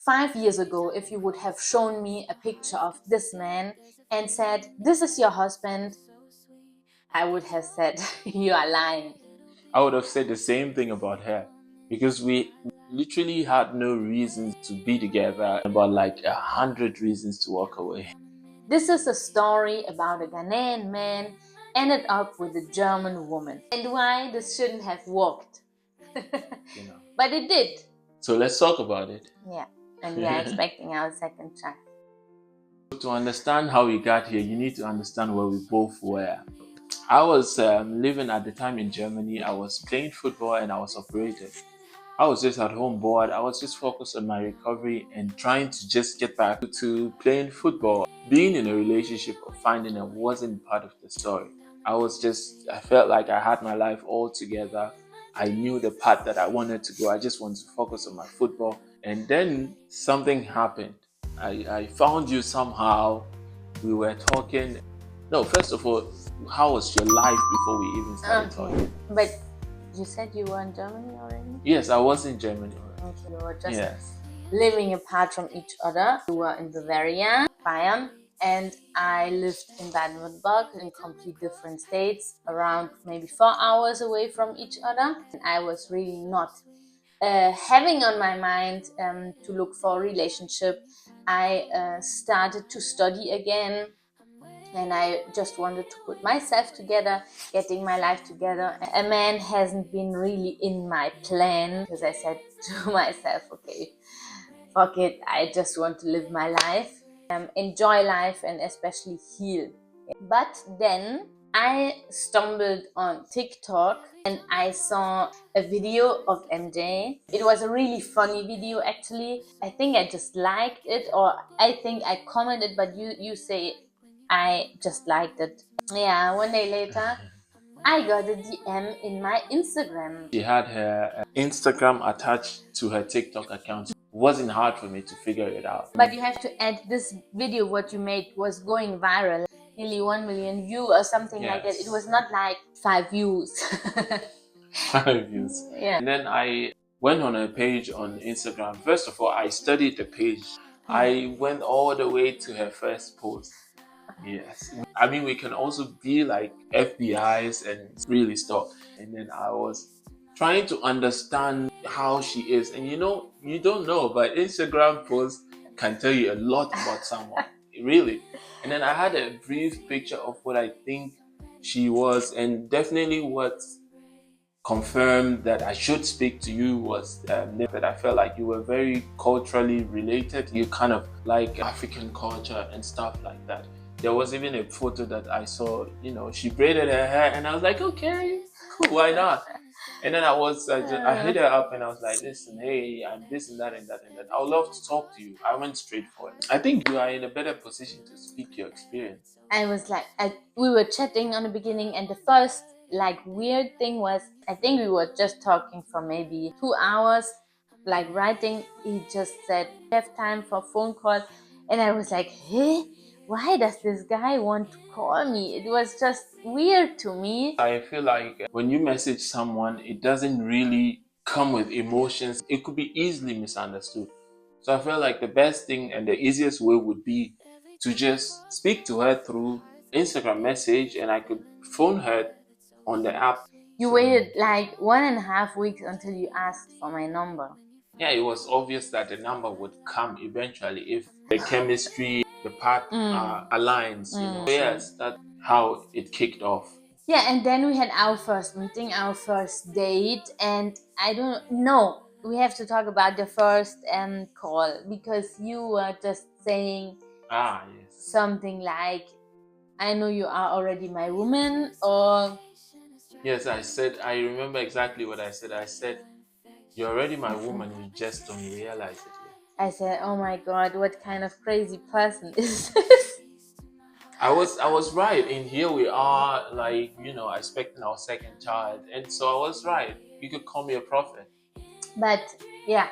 5 years ago, if you would have shown me a picture of this man and said, "This is your husband," I would have said, "You are lying." I would have said the same thing about her, because we literally had no reasons to be together, about like 100 reasons to walk away. This is a story about a Ghanaian man ended up with a German woman, and why this shouldn't have worked. But it did. So let's talk about it. Yeah, and we are expecting our second child. To understand how we got here, you need to understand where we both were. I was living at the time in Germany. I was playing football and I was operated. I was just at home bored. I was just focused on my recovery and trying to just get back to playing football. Being in a relationship or finding it wasn't part of the story. I felt like I had my life all together. I knew the path that I wanted to go. I just wanted to focus on my football. And then something happened. I found you somehow. We were talking. No, first of all, how was your life before we even started talking? But you said you were in Germany already? Yes, I was in Germany already. Okay, you were just living apart from each other. You were in Bavaria, Bayern, and I lived in Baden-Württemberg, in complete different states, around maybe 4 hours away from each other. And I was really not having on my mind to look for a relationship. I started to study again, and I just wanted to put myself together, getting my life together. A man hasn't been really in my plan, because I said to myself, okay, fuck it, I just want to live my life, enjoy life, and especially heal. But then I stumbled on TikTok and I saw a video of MJ. It was a really funny video actually. I think I just liked it, or I think I commented, but you say I just liked it. Yeah, one day later, I got a DM in my Instagram. She had her Instagram attached to her TikTok account. It wasn't hard for me to figure it out. But you have to add, this video what you made was going viral. Nearly 1 million views or something like that. It was not like 5 views. 5 views. Yeah. And then I went on her page on Instagram. First of all, I studied the page. I went all the way to her first post. Yes. I mean, we can also be like FBIs and really stop. And then I was trying to understand how she is. And you don't know, but Instagram posts can tell you a lot about someone. Really. And then I had a brief picture of what I think she was, and definitely what confirmed that I should speak to you was that I felt like you were very culturally related. You kind of like African culture and stuff like that. There was even a photo that I saw, she braided her hair, and I was like, okay, cool, why not? And then I hit her up and I was like, listen, hey, I'm this and that and that and that. I would love to talk to you. I went straight for it. I think you are in a better position to speak your experience. I was like, we were chatting on the beginning, and the first weird thing was, I think we were just talking for maybe 2 hours, writing. He just said, have time for a phone call. And I was like, hey, why does this guy want to call me? It was just weird to me. I feel like when you message someone, it doesn't really come with emotions. It could be easily misunderstood. So I feel like the best thing and the easiest way would be to just speak to her through Instagram message, and I could phone her on the app. You waited 1.5 weeks until you asked for my number. Yeah, it was obvious that the number would come eventually if the chemistry, the path aligns. Yes, that's how it kicked off. Yeah, and then we had our first meeting, our first date, and I don't know. We have to talk about the first call, because you were just saying something like, I know you are already my woman, or... Yes, I remember exactly what I said. I said, you're already my woman, you just don't realize it yet. I said, oh my God, what kind of crazy person is this? I was right. And here we are, expecting our second child. And so I was right. You could call me a prophet. But yeah,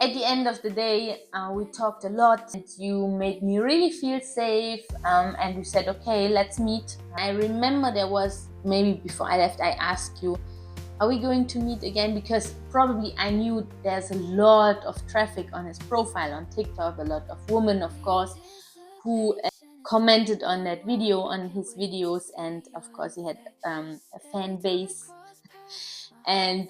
at the end of the day, we talked a lot. And you made me really feel safe. And you said, okay, let's meet. I remember there was, maybe before I left, I asked you, are we going to meet again? Because probably I knew there's a lot of traffic on his profile on TikTok, a lot of women, of course, who commented on that video, on his videos, and of course he had a fan base. And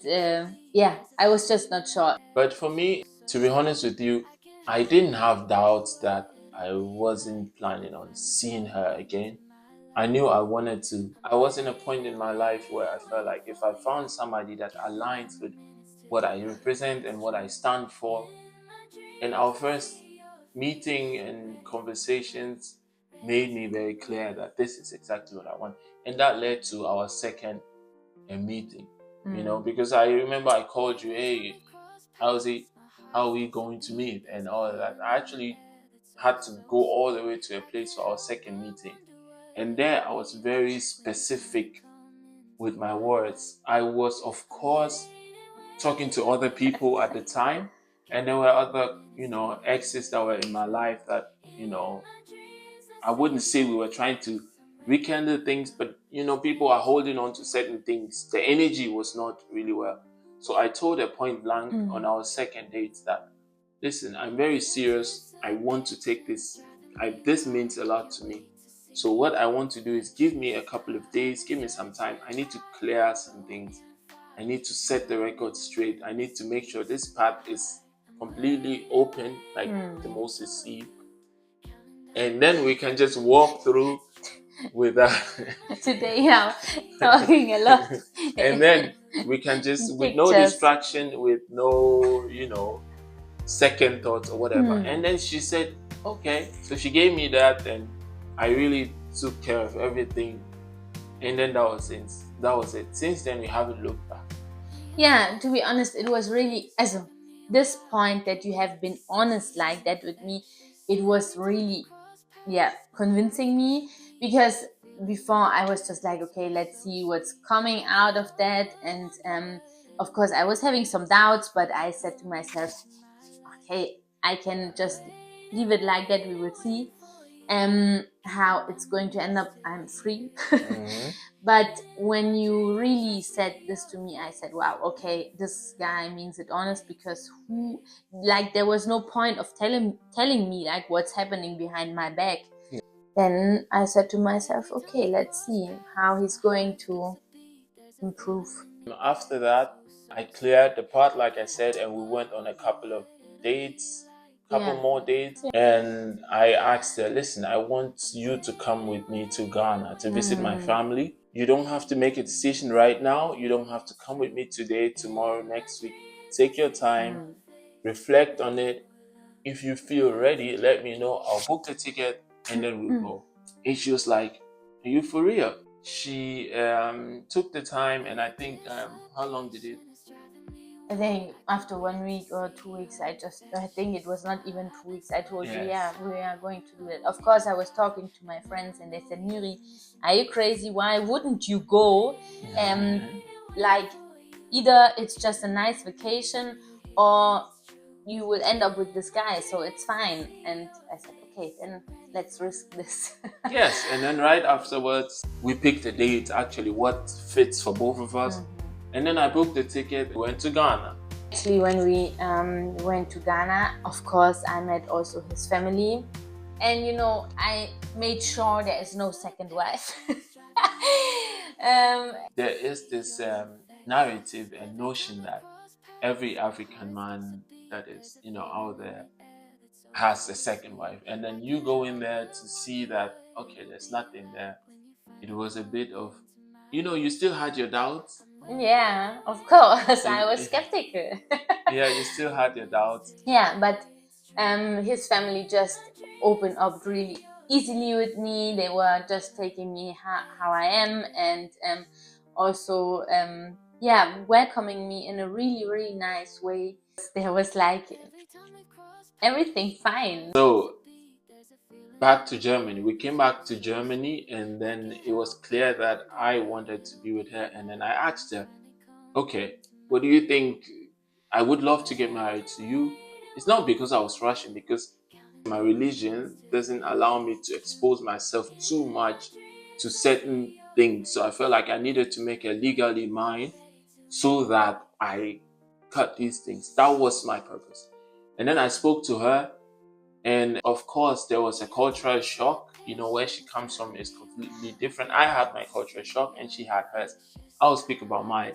yeah, I was just not sure. But for me, to be honest with you, I didn't have doubts that I wasn't planning on seeing her again. I knew I wanted to. I was in a point in my life where I felt like if I found somebody that aligns with what I represent and what I stand for, and our first meeting and conversations made me very clear that this is exactly what I want. And that led to our second meeting, because I remember I called you, hey, how's it? How are we going to meet? And all of that. I actually had to go all the way to a place for our second meeting. And there I was very specific with my words. I was, of course, talking to other people at the time. And there were other, exes that were in my life that, I wouldn't say we were trying to rekindle things, but, people are holding on to certain things. The energy was not really well. So I told her point blank on our second date that, listen, I'm very serious. I want to take this. This means a lot to me. So what I want to do is give me a couple of days, give me some time. I need to clear some things. I need to set the record straight. I need to make sure this path is completely open, like the Moses Sea. And then we can just walk through without Today now talking a lot. and then we can just with no distraction, with no, second thoughts or whatever. And then she said, okay. So she gave me that, and I really took care of everything. And then that was it. Since then we haven't looked back. Yeah, to be honest, it was really as this point that you have been honest like that with me. It was really, convincing me, because before I was just like, okay, let's see what's coming out of that. And of course I was having some doubts, but I said to myself, okay, I can just leave it like that. We will see how it's going to end up. I'm free. But when you really said this to me, I said, wow, okay, this guy means it honest, because there was no point of telling me like what's happening behind my back. Then I said to myself, okay, let's see how he's going to improve. After that, I cleared the part, like I said, and we went on a couple of dates, more dates. And I asked her, listen, I want you to come with me to Ghana to visit my family. You don't have to make a decision right now. You don't have to come with me today, tomorrow, next week. Take your time, reflect on it. If you feel ready, let me know. I'll book the ticket and then we'll go. And she was like, are you for real? She took the time, and I think, how long did it? I think after 1 week or 2 weeks, I think it was not even 2 weeks. I told you, yeah, we are going to do it. Of course, I was talking to my friends, and they said, Miri, are you crazy? Why wouldn't you go? Like, either it's just a nice vacation, or you will end up with this guy, so it's fine. And I said, okay, then let's risk this. Yes, and then right afterwards, we picked a date, actually, what fits for both of us. And then I booked the ticket, went to Ghana. Actually, when we went to Ghana, of course, I met also his family. And, I made sure there is no second wife. There is this narrative and notion that every African man that is, out there has a second wife. And then you go in there to see that, okay, there's nothing there. It was a bit of, you still had your doubts. Yeah, of course. I was skeptical. Yeah, you still had your doubts. Yeah, but his family just opened up really easily with me. They were just taking me how I am, and also welcoming me in a really, really nice way. There was like everything fine. So back to Germany. We came back to Germany, and then it was clear that I wanted to be with her. And then I asked her, okay, what do you think? I would love to get married to you. It's not because I was rushing, because my religion doesn't allow me to expose myself too much to certain things. So I felt like I needed to make her legally mine so that I cut these things. That was my purpose. And then I spoke to her, and of course, there was a cultural shock. Where she comes from is completely different. I had my cultural shock, and she had hers. I'll speak about mine.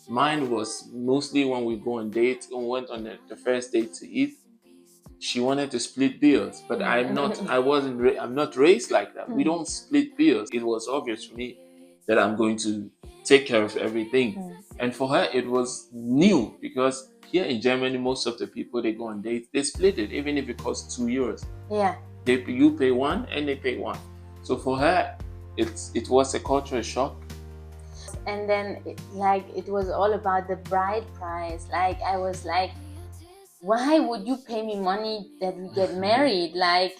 Mine was mostly when we go on dates and went on the first date to eat. She wanted to split bills, but I'm not raised like that. We don't split bills. It was obvious for me that I'm going to take care of everything. And for her, it was new because here in Germany, most of the people they go on dates, they split it, even if it costs €2. Yeah. You pay one and they pay one. So for her, it was a cultural shock. And then it was all about the bride price. Like I was like, why would you pay me money that we get married? Like,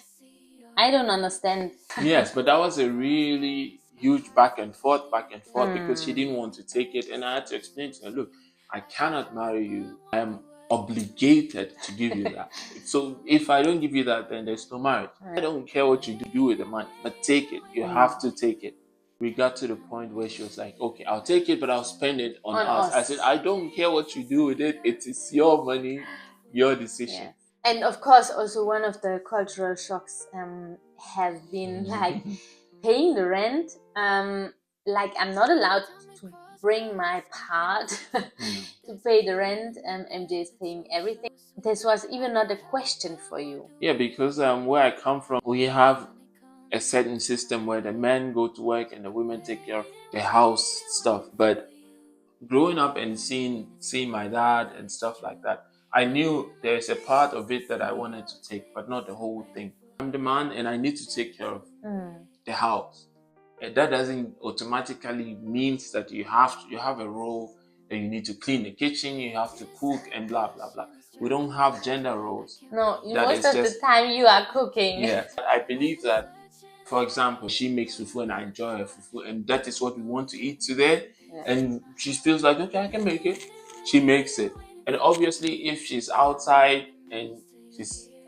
I don't understand. Yes, but that was a really huge back and forth because she didn't want to take it. And I had to explain to her, look, I cannot marry you. I am obligated to give you that. So if I don't give you that, then there's no marriage. I don't care what you do with the money, but take it. You have to take it. We got to the point where she was like, okay, I'll take it, but I'll spend it on us. I said, I don't care what you do with it. It is your money, your decision. Yeah. And of course, also one of the cultural shocks have been like paying the rent. Like I'm not allowed to bring my part to pay the rent. MJ is paying everything. This was even not a question for you. Yeah, because where I come from, we have a certain system where the men go to work and the women take care of the house stuff. But growing up and seeing my dad and stuff like that, I knew there's a part of it that I wanted to take, but not the whole thing. I'm the man and I need to take care of the house. And that doesn't automatically means that you have a role that you need to clean the kitchen, you have to cook and blah blah blah. We don't have gender roles. No, most of the time you are cooking. Yes, I believe that. For example, she makes fufu and I enjoy her fufu, and that is what we want to eat today. Yeah. And she feels like, okay, I can make it. She makes it. And obviously, if she's outside and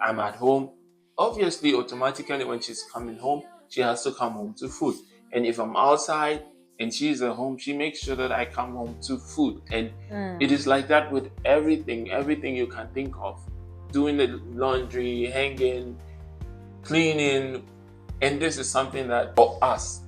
I'm at home, obviously, automatically, when she's coming home, she has to come home to food. And if I'm outside and she's at home, she makes sure that I come home to food. And it is like that with everything you can think of. Doing the laundry, hanging, cleaning. And this is something that for us,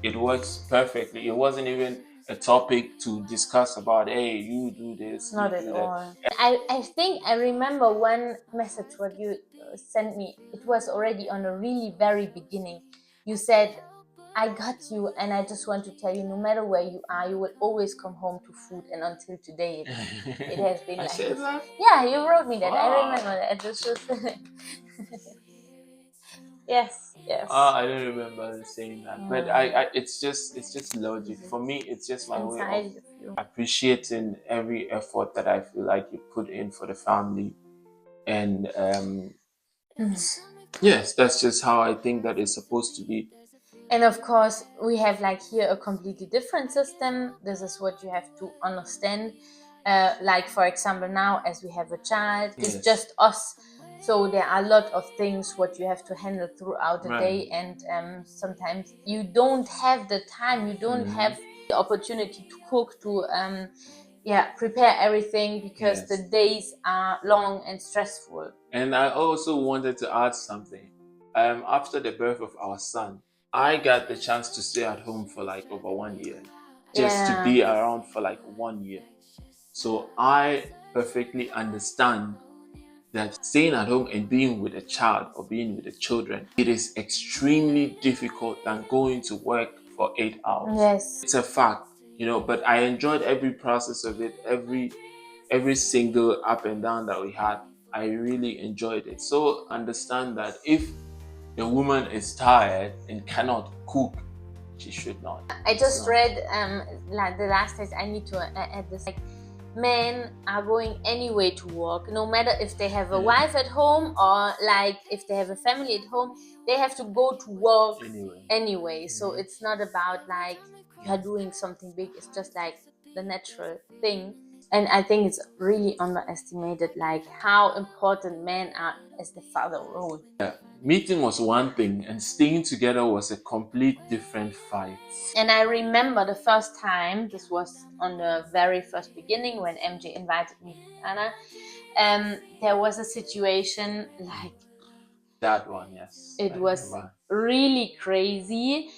it works perfectly. It wasn't even a topic to discuss about, hey, you do this. Not at all. I think I remember one message what you sent me. It was already on a really very beginning. You said, I got you, and I just want to tell you, no matter where you are, you will always come home to food. And until today, it has been like said that? Yeah, you wrote me that. Wow. I remember that. This was Yes. I don't remember saying that, but I it's just logic for me. It's just my way of appreciating every effort that I feel like you put in for the family, and yes, that's just how I think that it's supposed to be. And of course, we have like here a completely different system. This is what you have to understand. Like for example, now as we have a child, it's just us. So there are a lot of things what you have to handle throughout the day, and sometimes you don't have the time, you don't have the opportunity to cook, to prepare everything because the days are long and stressful. And I also wanted to add something. After the birth of our son, I got the chance to stay at home for like over 1 year, just to be around for like 1 year. So I perfectly understand that staying at home and being with a child or being with the children, it is extremely difficult than going to work for 8 hours. Yes. It's a fact, but I enjoyed every process of it, every single up and down that we had. I really enjoyed it. So understand that if the woman is tired and cannot cook, she should not. I just read like the last days, I need to add this, like, men are going anyway to work, no matter if they have a wife at home or like if they have a family at home, they have to go to work anyway. So it's not about like you are doing something big, it's just like the natural thing. And I think it's really underestimated, like how important men are as the father role. Yeah, meeting was one thing and staying together was a complete different fight. And I remember the first time, this was on the very first beginning when MJ invited me to Ghana, there was a situation like that one, yes. It was really crazy.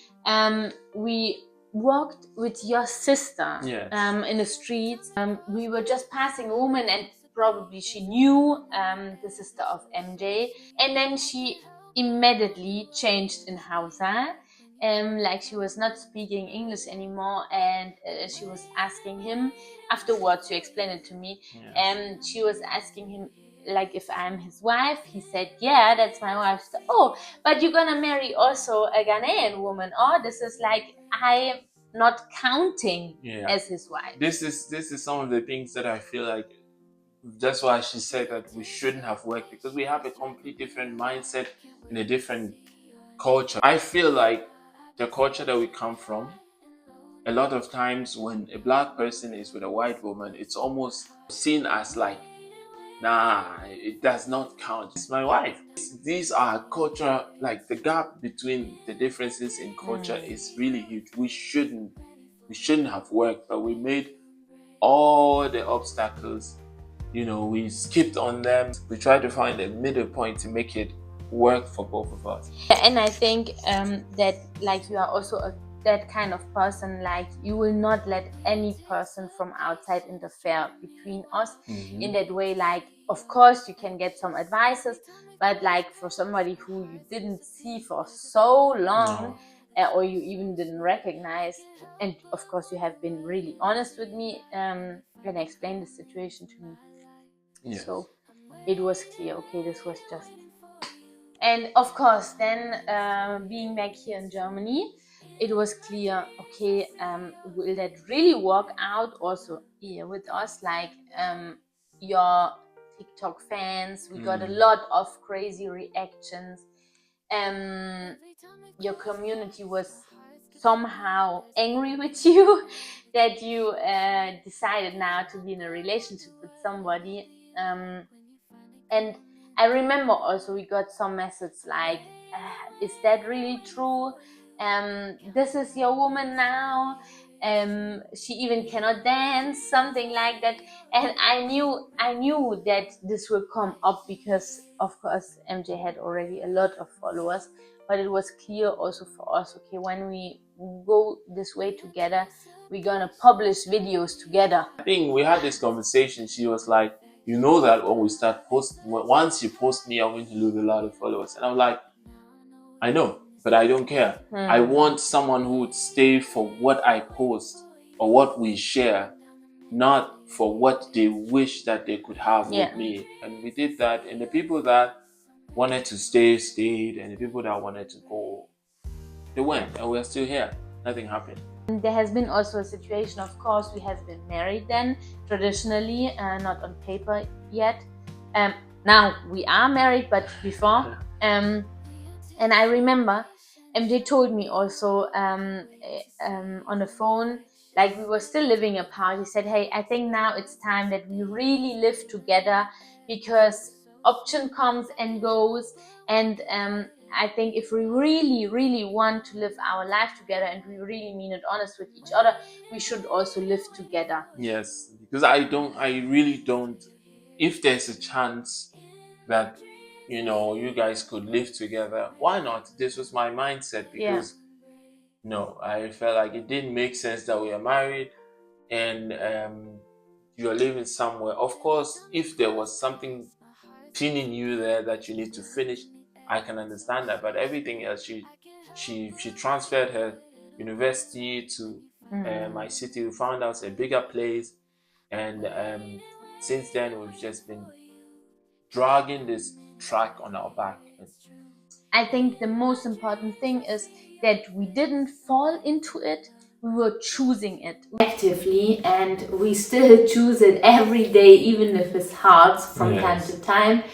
We walked with your sister yes. In the streets. We were just passing a woman, and probably she knew the sister of MJ. And then she immediately changed in Hausa. Like she was not speaking English anymore, and she was asking him afterwards to explain it to me. Yes. She was asking him, like, if I'm his wife. He said, yeah, that's my wife. So, oh, but you're gonna marry also a Ghanaian woman. Oh, this is like, I'm not counting as his wife. This is some of the things that I feel like, that's why she said that we shouldn't have worked, because we have a complete different mindset in a different culture. I feel like the culture that we come from, a lot of times when a black person is with a white woman, it's almost seen as like, nah, it does not count. It's my wife. These are culture, like the gap between the differences in culture is really huge. We shouldn't have worked, but we made all the obstacles, we skipped on them. We tried to find a middle point to make it work for both of us. And I think that, like, you are also that kind of person, like, you will not let any person from outside interfere between us in that way. Like, of course you can get some advices, but like for somebody who you didn't see for so long, or you even didn't recognize, and of course you have been really honest with me and explained the situation to me. Yes. So it was clear, okay, this was just. And of course, then being back here in Germany, it was clear, okay, will that really work out also here with us? Like, your TikTok fans, we got a lot of crazy reactions. Your community was somehow angry with you that you decided now to be in a relationship with somebody. And I remember also we got some messages like, is that really true? This is your woman now. She even cannot dance, something like that. And I knew that this will come up because, of course, MJ had already a lot of followers. But it was clear also for us, okay, when we go this way together, we're gonna publish videos together. I think we had this conversation. She was like, you know that when we start posting, once you post me, I'm going to lose a lot of followers. And I'm like, I know, but I don't care. I want someone who would stay for what I post or what we share, not for what they wish that they could have with me. And we did that. And the people that wanted to stay, stayed. And the people that wanted to go, they went. And we're still here. Nothing happened. There has been also a situation, of course, we have been married then, traditionally, not on paper yet. Now we are married, but before. And I remember they told me also on the phone, like we were still living apart. He said, hey, I think now it's time that we really live together, because option comes and goes. And I think if we really, really want to live our life together and we really mean it honest with each other, we should also live together. Yes, because I really don't, if there's a chance that, you guys could live together, why not? This was my mindset, because no, I felt like it didn't make sense that we are married and you're living somewhere. Of course, if there was something pinning you there that you need to finish, I can understand that. But everything else, she transferred her university to my city. We found out a bigger place, and since then we've just been dragging this track on our back. I think the most important thing is that we didn't fall into it. We were choosing it actively, and we still choose it every day, even if it's hard from time to time.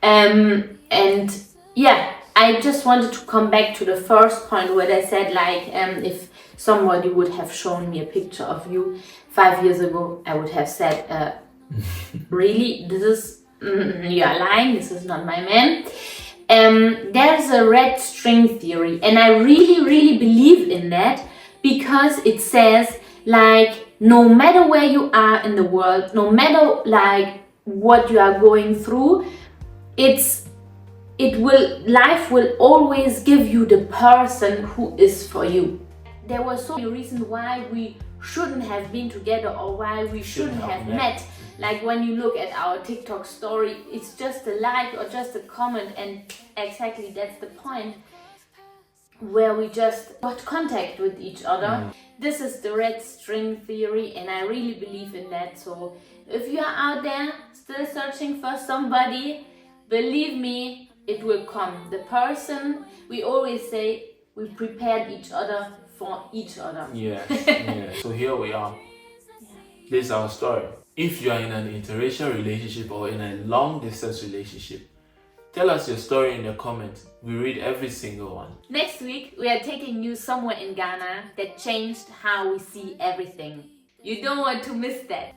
And yeah, I just wanted to come back to the first point where I said, like, if somebody would have shown me a picture of you 5 years ago, I would have said, really, this is, you are lying, this is not my man. There's a red string theory, and I really believe in that, because it says, like, no matter where you are in the world, no matter like what you are going through, life will always give you the person who is for you. There were so many reasons why we shouldn't have been together, or why we shouldn't have met. Like when you look at our TikTok story, it's just a like or just a comment, and exactly that's the point, where we just got contact with each other. This is the red string theory, and I really believe in that. So if you are out there still searching for somebody, believe me, it will come. The person, we always say, we prepared each other for each other. Yes. So here we are. This is our story. If you are in an interracial relationship or in a long distance relationship, tell us your story in the comments. We read every single one. Next week, we are taking you somewhere in Ghana that changed how we see everything. You don't want to miss that.